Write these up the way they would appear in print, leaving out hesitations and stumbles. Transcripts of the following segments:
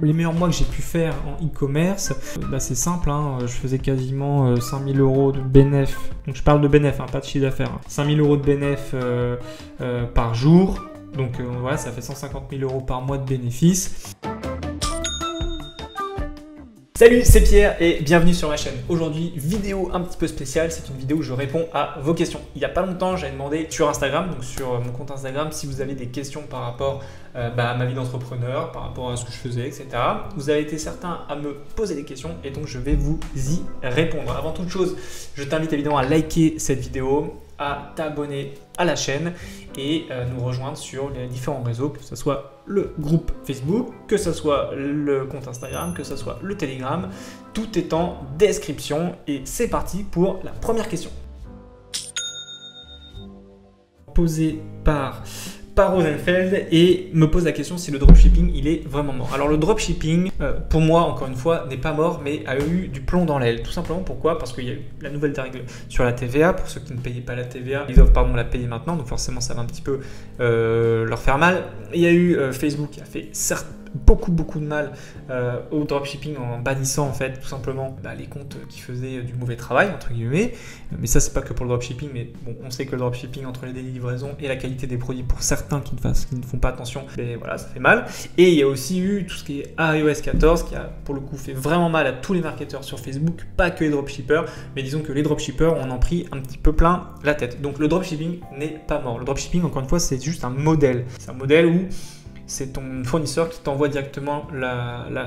Les meilleurs mois que j'ai pu faire en e-commerce, c'est simple, hein, je faisais quasiment 5000 € de bénéf. Donc je parle de bénéf, hein, pas de chiffre d'affaires. 5000 € de bénéf par jour. Donc voilà, ça fait 150 000 € par mois de bénéfices. Salut, c'est Pierre et bienvenue sur ma chaîne. Aujourd'hui, vidéo un petit peu spéciale, c'est une vidéo où je réponds à vos questions. Il n'y a pas longtemps, j'avais demandé sur Instagram, donc sur mon compte Instagram, si vous avez des questions par rapport à ma vie d'entrepreneur, par rapport à ce que je faisais, etc. Vous avez été certains à me poser des questions et donc je vais vous y répondre. Avant toute chose, je t'invite évidemment à liker cette vidéo, à t'abonner à la chaîne et nous rejoindre sur les différents réseaux, que ce soit le groupe Facebook, que ce soit le compte Instagram, que ce soit le Telegram. Tout est en description et c'est parti pour la première question. Posée par Rosenfeld et me pose la question si le dropshipping il est vraiment mort. Alors le dropshipping pour moi encore une fois n'est pas mort mais a eu du plomb dans l'aile. Tout simplement pourquoi? Parce qu'il y a eu la nouvelle règle sur la TVA. Pour ceux qui ne payaient pas la TVA, ils doivent la payer maintenant, donc forcément ça va un petit peu leur faire mal. Il y a eu Facebook qui a fait certes beaucoup de mal au dropshipping en bannissant en fait tout simplement les comptes qui faisaient du mauvais travail entre guillemets. Mais ça c'est pas que pour le dropshipping, mais bon, on sait que le dropshipping entre les délais de livraison et la qualité des produits pour certains qui ne font pas attention, mais voilà, ça fait mal. Et il y a aussi eu tout ce qui est iOS 14 qui a pour le coup fait vraiment mal à tous les marketeurs sur Facebook, pas que les dropshippers, mais disons que les dropshippers on en pris un petit peu plein la tête. Donc le dropshipping n'est pas mort. Le dropshipping encore une fois c'est juste un modèle. C'est un modèle où c'est ton fournisseur qui t'envoie directement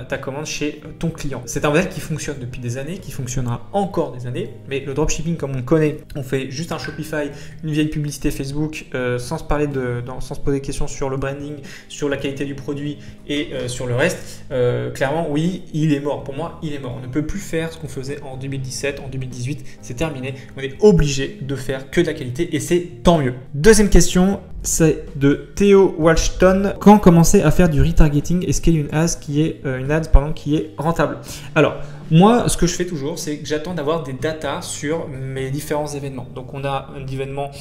ta commande chez ton client. C'est un modèle qui fonctionne depuis des années, qui fonctionnera encore des années, mais le dropshipping comme on connaît, on fait juste un Shopify, une vieille publicité Facebook, sans se poser de questions sur le branding, sur la qualité du produit et sur le reste. Clairement, oui, il est mort. Pour moi, il est mort. On ne peut plus faire ce qu'on faisait en 2017, en 2018, c'est terminé. On est obligé de faire que de la qualité et c'est tant mieux. Deuxième question, c'est de Théo Walshton. Quand commencer à faire du retargeting et scaler une ads qui est rentable? Alors, moi, ce que je fais toujours, c'est que j'attends d'avoir des datas sur mes différents événements. Donc, on a un événement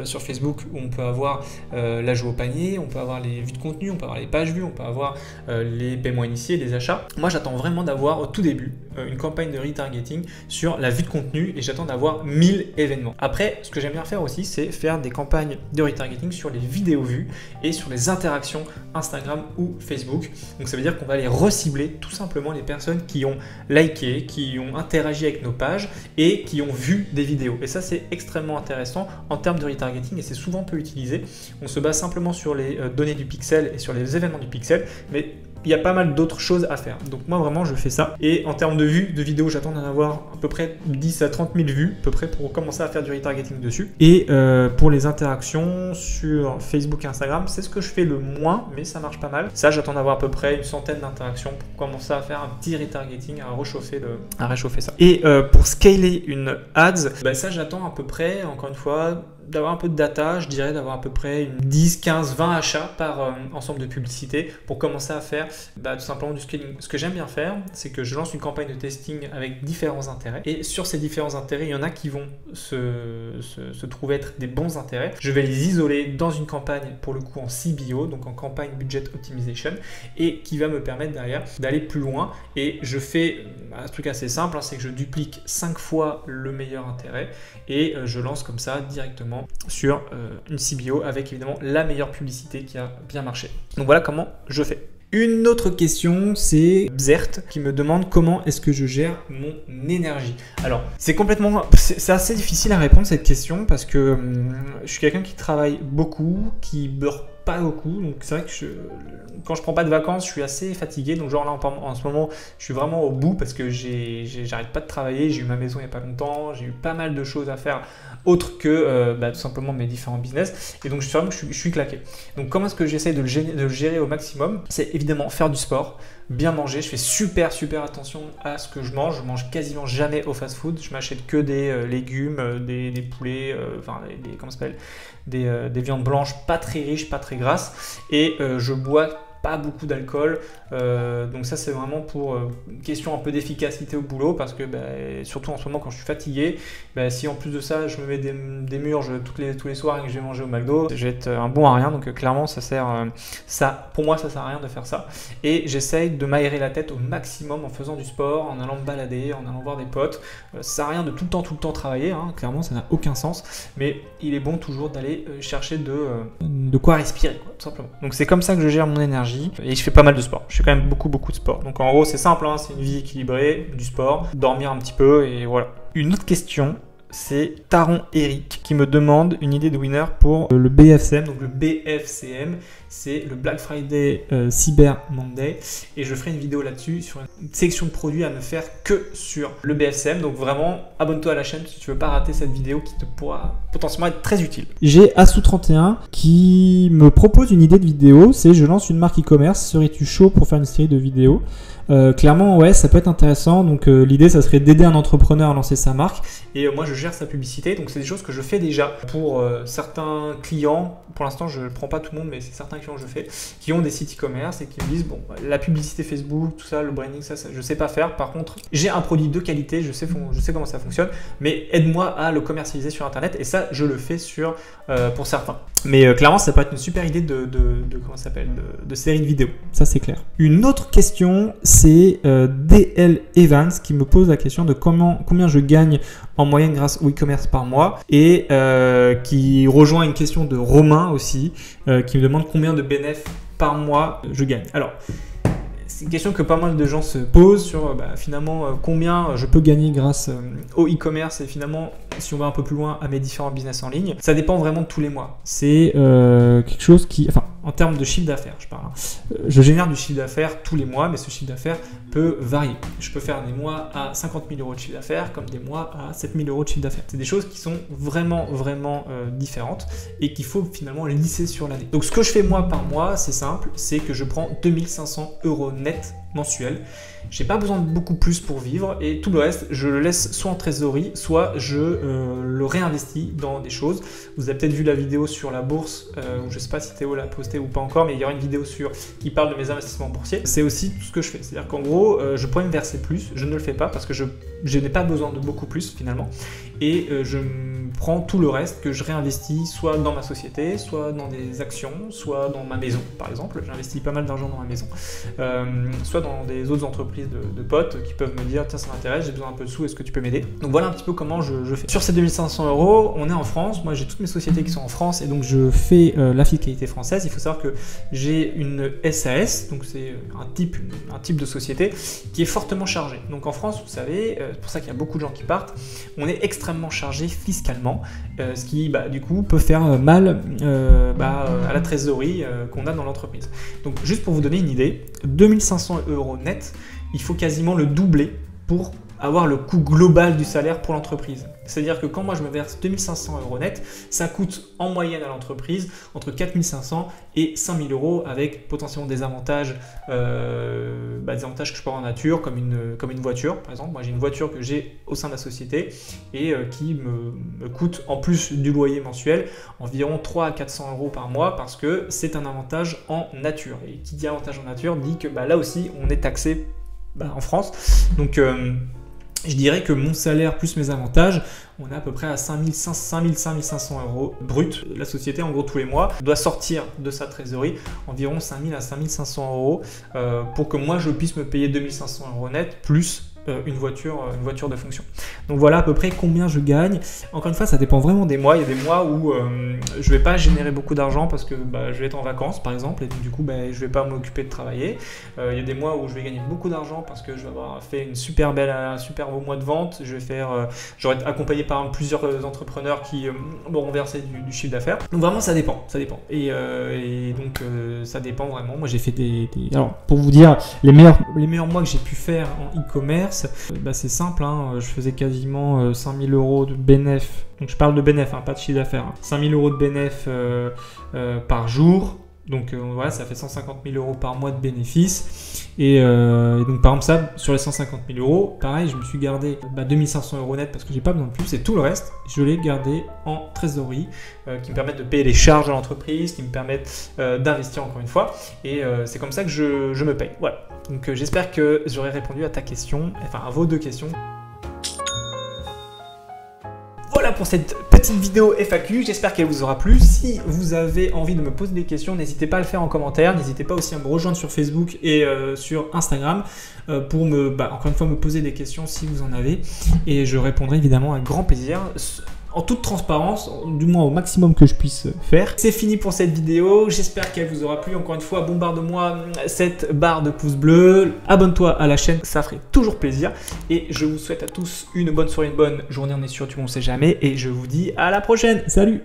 sur Facebook où on peut avoir l'ajout au panier, on peut avoir les vues de contenu, on peut avoir les pages vues, on peut avoir les paiements initiés, les achats. Moi, j'attends vraiment d'avoir au tout début une campagne de retargeting sur la vue de contenu et j'attends d'avoir 1000 événements. Après, ce que j'aime bien faire aussi, c'est faire des campagnes de retargeting sur les vidéos vues et sur les interactions Instagram ou Facebook. Donc, ça veut dire qu'on va aller recibler tout simplement les personnes qui ont liké, qui ont interagi avec nos pages et qui ont vu des vidéos. Et ça, c'est extrêmement intéressant en termes de retargeting et c'est souvent peu utilisé. On se base simplement sur les données du pixel et sur les événements du pixel, mais il y a pas mal d'autres choses à faire. Donc moi vraiment je fais ça. Et en termes de vues de vidéos, j'attends d'en avoir à peu près 10 à 30 000 vues à peu près pour commencer à faire du retargeting dessus. Et pour les interactions sur Facebook et Instagram, c'est ce que je fais le moins, mais ça marche pas mal. Ça, j'attends d'avoir à peu près une centaine d'interactions pour commencer à faire un petit retargeting, à réchauffer ça. Et pour scaler une ads, ça j'attends à peu près, encore une fois, d'avoir un peu de data, je dirais d'avoir à peu près une 10, 15, 20 achats par ensemble de publicités pour commencer à faire tout simplement du scaling. Ce que j'aime bien faire, c'est que je lance une campagne de testing avec différents intérêts et sur ces différents intérêts, il y en a qui vont se trouver être des bons intérêts. Je vais les isoler dans une campagne pour le coup en CBO, donc en campagne budget optimization, et qui va me permettre derrière d'aller plus loin. Et je fais un truc assez simple, c'est que je duplique 5 fois le meilleur intérêt et je lance comme ça directement sur une CBO avec évidemment la meilleure publicité qui a bien marché. Donc voilà comment je fais. Une autre question, c'est Bzert qui me demande comment est-ce que je gère mon énergie. Alors, c'est assez difficile à répondre à cette question parce que je suis quelqu'un qui travaille beaucoup, qui beurre pas beaucoup, donc c'est vrai que quand je prends pas de vacances, je suis assez fatigué. Donc genre là en ce moment, je suis vraiment au bout parce que j'arrête pas de travailler. J'ai eu ma maison il y a pas longtemps, j'ai eu pas mal de choses à faire autres que tout simplement mes différents business. Et donc je suis claqué. Donc comment est-ce que j'essaie de le gérer au maximum? C'est évidemment faire du sport, bien manger. Je fais super attention à ce que je mange. Je mange quasiment jamais au fast-food. Je m'achète que des légumes, des poulets, des viandes blanches pas très riches, pas très grasses. Et je bois pas beaucoup d'alcool. Donc ça c'est vraiment pour une question un peu d'efficacité au boulot, parce que surtout en ce moment quand je suis fatigué, si en plus de ça je me mets des murges tous les soirs et que je vais manger au McDo, je vais être un bon à rien. Donc clairement pour moi ça sert à rien de faire ça. Et j'essaye de m'aérer la tête au maximum en faisant du sport, en allant me balader, en allant voir des potes. Ça sert à rien de tout le temps travailler, hein. Clairement ça n'a aucun sens, mais il est bon toujours d'aller chercher de quoi respirer, quoi, tout simplement. Donc c'est comme ça que je gère mon énergie, et je fais pas mal de sport. Je fais quand même beaucoup de sport. Donc en gros c'est simple, hein, c'est une vie équilibrée, du sport, dormir un petit peu, et voilà. Une autre question, c'est Taron Eric qui me demande une idée de winner pour le BFCM. Donc le BFCM, c'est le Black Friday Cyber Monday, et je ferai une vidéo là-dessus sur une sélection de produits à ne faire que sur le BFCM. Donc vraiment, abonne-toi à la chaîne si tu veux pas rater cette vidéo qui te pourra potentiellement être très utile. J'ai Asou31 qui me propose une idée de vidéo, c'est: je lance une marque e-commerce, serais-tu chaud pour faire une série de vidéos? Clairement ouais, ça peut être intéressant. Donc l'idée ça serait d'aider un entrepreneur à lancer sa marque, et moi je gère sa publicité. Donc c'est des choses que je fais déjà pour certains clients. Pour l'instant je ne prends pas tout le monde, mais c'est certains clients que je fais qui ont des sites e-commerce et qui me disent bon, la publicité Facebook, tout ça, le branding, ça je sais pas faire. Par contre j'ai un produit de qualité, je sais comment ça fonctionne, mais aide-moi à le commercialiser sur internet, et ça je le fais pour certains. Mais clairement ça peut être une super idée de série de vidéos, ça c'est clair. Une autre question, c'est DL Evans qui me pose la question de combien je gagne en moyenne grâce au e-commerce par mois, et qui rejoint une question de Romain aussi, qui me demande combien de bénéfices par mois je gagne. Alors c'est une question que pas mal de gens se posent sur finalement combien je peux gagner grâce au e-commerce, et finalement si on va un peu plus loin à mes différents business en ligne. Ça dépend vraiment de tous les mois. C'est quelque chose qui, enfin en termes de chiffre d'affaires je parle, je génère du chiffre d'affaires tous les mois, mais ce chiffre d'affaires peut varier. Je peux faire des mois à 50 000 euros de chiffre d'affaires comme des mois à 7 000 euros de chiffre d'affaires. C'est des choses qui sont vraiment différentes et qu'il faut finalement lisser sur l'année. Donc ce que je fais moi par mois, c'est simple, c'est que je prends 2500 euros net mensuel. J'ai pas besoin de beaucoup plus pour vivre, et tout le reste je le laisse soit en trésorerie, soit je le réinvestis dans des choses. Vous avez peut-être vu la vidéo sur la bourse, je sais pas si Théo l'a posté ou pas encore, mais il y aura une vidéo qui parle de mes investissements boursiers. C'est aussi tout ce que je fais, c'est-à-dire qu'en gros je pourrais me verser plus, je ne le fais pas parce que je n'ai pas besoin de beaucoup plus finalement, et je prends tout le reste que je réinvestis soit dans ma société, soit dans des actions, soit dans ma maison par exemple. J'investis pas mal d'argent dans ma maison, soit dans des autres entreprises de potes qui peuvent me dire tiens ça m'intéresse, j'ai besoin un peu de sous, est-ce que tu peux m'aider? Donc voilà un petit peu comment je fais. Sur ces 2500 euros, on est en France, moi j'ai toutes mes sociétés qui sont en France, et donc je fais la fiscalité française. Il faut savoir que j'ai une SAS, donc c'est un type de société qui est fortement chargé. Donc en France, vous savez, c'est pour ça qu'il y a beaucoup de gens qui partent, on est extrêmement chargé fiscalement, ce qui du coup peut faire mal à la trésorerie qu'on a dans l'entreprise. Donc juste pour vous donner une idée, 2500 euros net, il faut quasiment le doubler pour avoir le coût global du salaire pour l'entreprise. C'est-à-dire que quand moi je me verse 2500 euros net, ça coûte en moyenne à l'entreprise entre 4500 et 5000 euros, avec potentiellement des avantages, des avantages que je peux avoir en nature, comme une voiture par exemple. Moi j'ai une voiture que j'ai au sein de la société et qui me coûte, en plus du loyer mensuel, environ 300 à 400 euros par mois, parce que c'est un avantage en nature. Et qui dit avantage en nature dit que là aussi on est taxé en France. Donc je dirais que mon salaire plus mes avantages, on est à peu près à 5500 euros brut. La société, en gros, tous les mois, doit sortir de sa trésorerie environ 5000 à 5500 euros pour que moi, je puisse me payer 2500 euros net plus une voiture de fonction. Donc voilà à peu près combien je gagne. Encore une fois, ça dépend vraiment des mois. Il y a des mois où je vais pas générer beaucoup d'argent parce que je vais être en vacances par exemple, et donc, du coup je vais pas m'occuper de travailler. Il y a des mois où je vais gagner beaucoup d'argent parce que je vais avoir fait un super beau mois de vente. J'aurai été accompagné par plusieurs entrepreneurs qui m'auront versé du chiffre d'affaires. Donc vraiment ça dépend. Et donc ça dépend vraiment. Moi j'ai fait alors pour vous dire les meilleurs mois que j'ai pu faire en e-commerce, c'est simple, je faisais quasiment 5000 euros de bénéf. Donc je parle de bénéf, pas de chiffre d'affaires. 5000 euros de bénéf par jour. Donc voilà, ça fait 150 000 € par mois de bénéfices. Et donc par exemple ça, sur les 150 000 €, pareil, je me suis gardé 2500 € net parce que j'ai pas besoin de plus. Et tout le reste, je l'ai gardé en trésorerie qui me permettent de payer les charges de l'entreprise, qui me permettent d'investir encore une fois. Et c'est comme ça que je me paye. Voilà. Donc j'espère que j'aurai répondu à ta question, enfin à vos deux questions. Voilà pour cette petite vidéo FAQ, j'espère qu'elle vous aura plu. Si vous avez envie de me poser des questions, n'hésitez pas à le faire en commentaire. N'hésitez pas aussi à me rejoindre sur Facebook et sur Instagram pour encore une fois me poser des questions si vous en avez. Et je répondrai évidemment avec grand plaisir, en toute transparence, du moins au maximum que je puisse faire. C'est fini pour cette vidéo, j'espère qu'elle vous aura plu. Encore une fois, bombarde-moi cette barre de pouces bleus, abonne-toi à la chaîne, ça ferait toujours plaisir. Et je vous souhaite à tous une bonne soirée, une bonne journée, on est sûr, on ne sait jamais. Et je vous dis à la prochaine, salut!